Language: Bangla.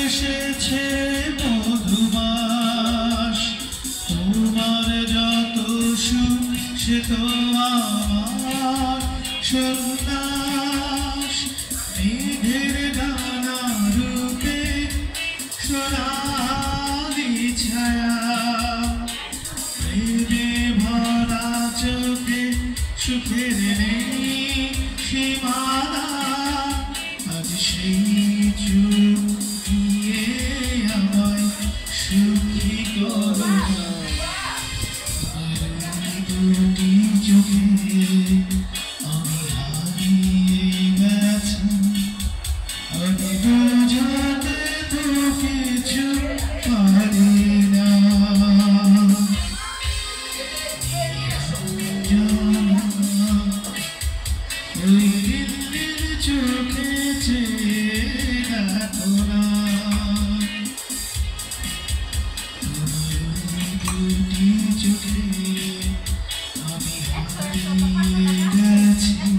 এসেছে মধুমাস, তোমার যত সুখ সে তো আমার সন্ন্যাস। মেঘের ডানা রূপে সোনালি ছায়া, প্রেমে ভরা চোখে সুখের নেই সীমানা। আজ সেই চোখ দিয়ে আমায় সুখী করো না, দুটি চোখে আমি হারিয়ে গেছি। আমি বোঝাতে তো কিছু পারি না, ওই দিল্লির চোখে চেয়ে দেখো না, দুটি চোখে আমি হারিয়ে গেছি।